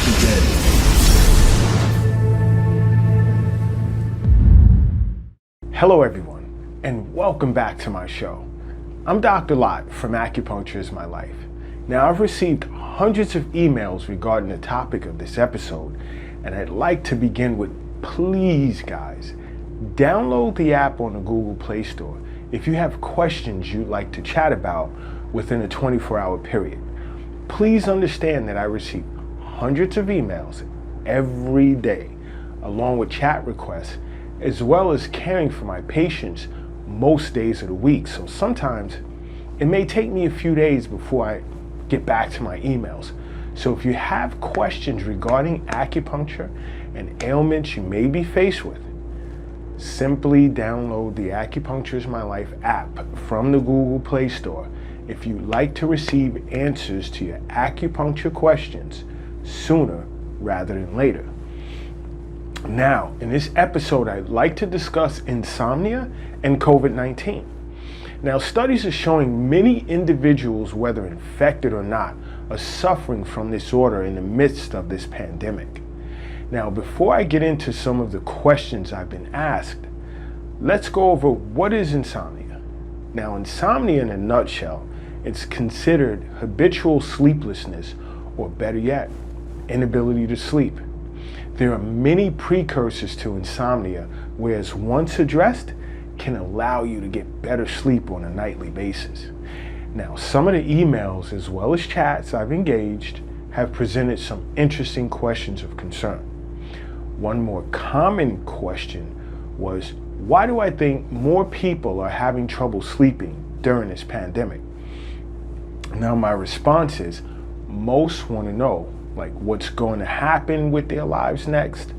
begin. Hello everyone, and welcome back to my show. I'm Dr. Lott from Acupuncture is My Life. Now, I've received hundreds of emails regarding the topic of this episode, and I'd like to begin with, please guys, download the app on the Google Play Store if you have questions you'd like to chat about within a 24-hour period. Please understand that I receive hundreds of emails every day, along with chat requests, as well as caring for my patients most days of the week. So sometimes it may take me a few days before I get back to my emails. So if you have questions regarding acupuncture and ailments you may be faced with, simply download the Acupuncture is My Life app from the Google Play Store if you'd like to receive answers to your acupuncture questions sooner rather than later. Now, in this episode, I'd like to discuss insomnia and COVID-19. Now, studies are showing many individuals, whether infected or not, are suffering from this disorder in the midst of this pandemic. Now, before I get into some of the questions I've been asked, let's go over what is insomnia. Now, insomnia in a nutshell, it's considered habitual sleeplessness, or better yet, inability to sleep. There are many precursors to insomnia, whereas once addressed, can allow you to get better sleep on a nightly basis. Now, some of the emails as well as chats I've engaged have presented some interesting questions of concern. One more common question was, why do I think more people are having trouble sleeping during this pandemic? Now, my response is, most want to know, like, what's going to happen with their lives next?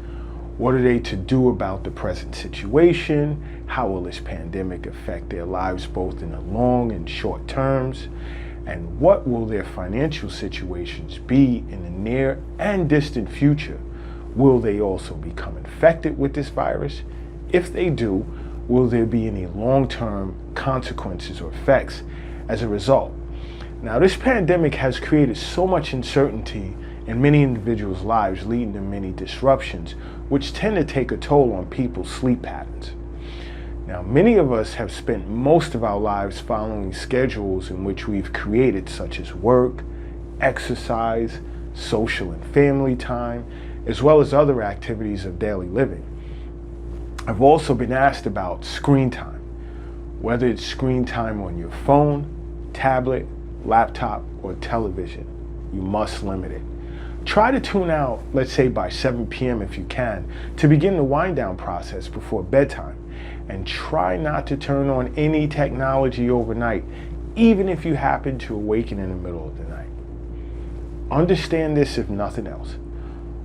What are they to do about the present situation? How will this pandemic affect their lives both in the long and short terms? And what will their financial situations be in the near and distant future? Will they also become infected with this virus? If they do, will there be any long-term consequences or effects as a result? Now, this pandemic has created so much uncertainty in many individuals' lives, leading to many disruptions, which tend to take a toll on people's sleep patterns. Now, many of us have spent most of our lives following schedules in which we've created, such as work, exercise, social and family time, as well as other activities of daily living. I've also been asked about screen time, whether it's screen time on your phone, tablet, laptop, or television. You must limit it. Try to tune out, let's say by 7 p.m. if you can, to begin the wind down process before bedtime. And try not to turn on any technology overnight, even if you happen to awaken in the middle of the night. Understand this if nothing else.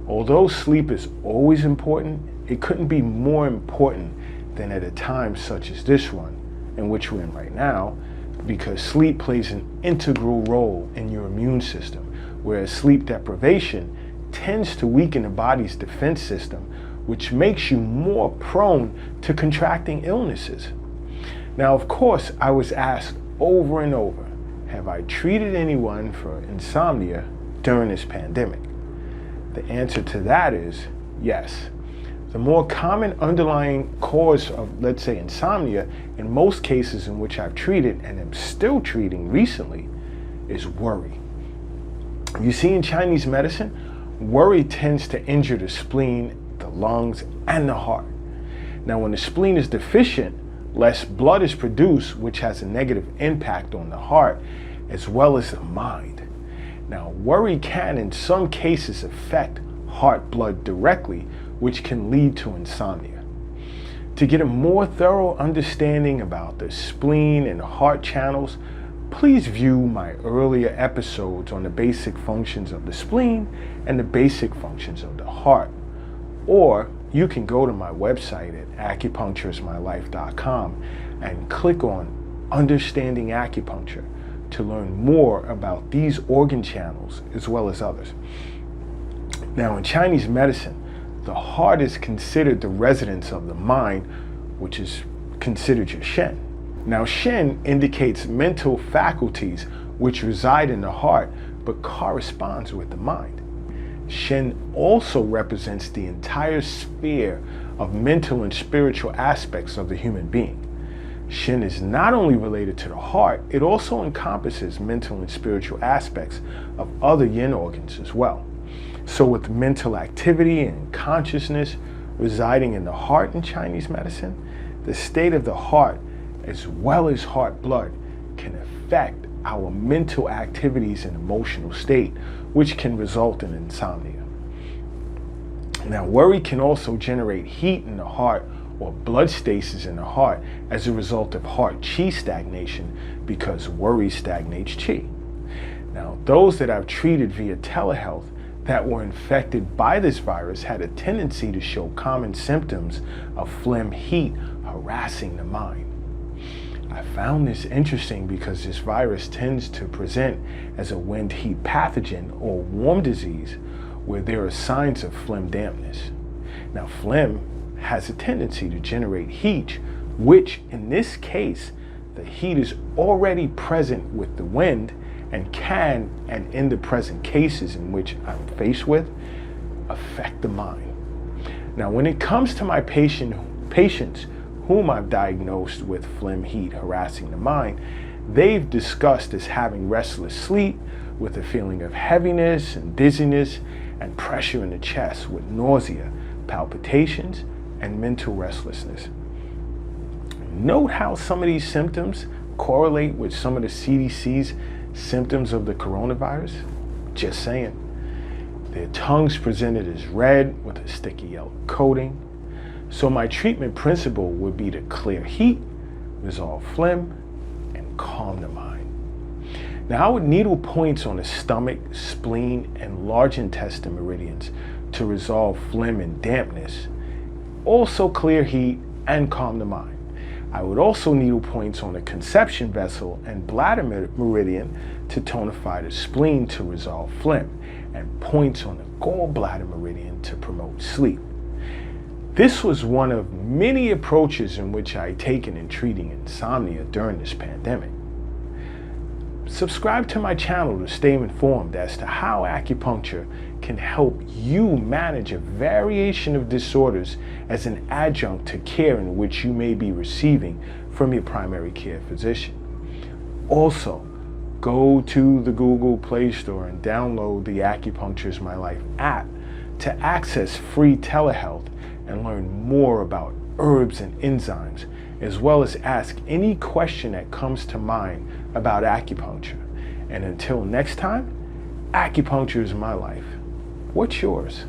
Although sleep is always important, it couldn't be more important than at a time such as this one, in which we're in right now, because sleep plays an integral role in your immune system, whereas sleep deprivation tends to weaken the body's defense system, which makes you more prone to contracting illnesses. Now, of course, I was asked over and over, have I treated anyone for insomnia during this pandemic? The answer to that is yes. The more common underlying cause of, let's say, insomnia, in most cases in which I've treated and am still treating recently, is worry. You see, in Chinese medicine, worry tends to injure the spleen, the lungs, and the heart. Now, when the spleen is deficient, less blood is produced, which has a negative impact on the heart as well as the mind. Now, worry can, in some cases, affect heart blood directly, which can lead to insomnia. To get a more thorough understanding about the spleen and heart channels, please view my earlier episodes on the basic functions of the spleen and the basic functions of the heart. Or you can go to my website at acupuncturismylife.com and click on Understanding Acupuncture to learn more about these organ channels as well as others. Now, in Chinese medicine, the heart is considered the residence of the mind, which is considered your Shen. Now, Shen indicates mental faculties which reside in the heart but corresponds with the mind. Shin also represents the entire sphere of mental and spiritual aspects of the human being. Shin is not only related to the heart, it also encompasses mental and spiritual aspects of other yin organs as well. So with mental activity and consciousness residing in the heart in Chinese medicine, the state of the heart as well as heart blood can affect our mental activities and emotional state, which can result in insomnia. Now, worry can also generate heat in the heart or blood stasis in the heart as a result of heart qi stagnation, because worry stagnates qi. Now, those that I've treated via telehealth that were infected by this virus had a tendency to show common symptoms of phlegm heat harassing the mind. I found this interesting because this virus tends to present as a wind heat pathogen or warm disease where there are signs of phlegm dampness. Now, phlegm has a tendency to generate heat, which in this case, the heat is already present with the wind and can, and in the present cases in which I'm faced with, affect the mind. Now, when it comes to my patients whom I've diagnosed with phlegm heat harassing the mind, they've discussed as having restless sleep with a feeling of heaviness and dizziness and pressure in the chest with nausea, palpitations, and mental restlessness. Note how some of these symptoms correlate with some of the CDC's symptoms of the coronavirus? Just saying. Their tongues presented as red with a sticky yellow coating. So my treatment principle would be to clear heat, resolve phlegm, and calm the mind. Now, I would needle points on the stomach, spleen, and large intestine meridians to resolve phlegm and dampness, also clear heat and calm the mind. I would also needle points on the conception vessel and bladder meridian to tonify the spleen to resolve phlegm, and points on the gallbladder meridian to promote sleep. This was one of many approaches in which I had taken in treating insomnia during this pandemic. Subscribe to my channel to stay informed as to how acupuncture can help you manage a variation of disorders as an adjunct to care in which you may be receiving from your primary care physician. Also, go to the Google Play Store and download the Acupuncture My Life app to access free telehealth and learn more about herbs and enzymes, as well as ask any question that comes to mind about acupuncture. And until next time, acupuncture is my life. What's yours?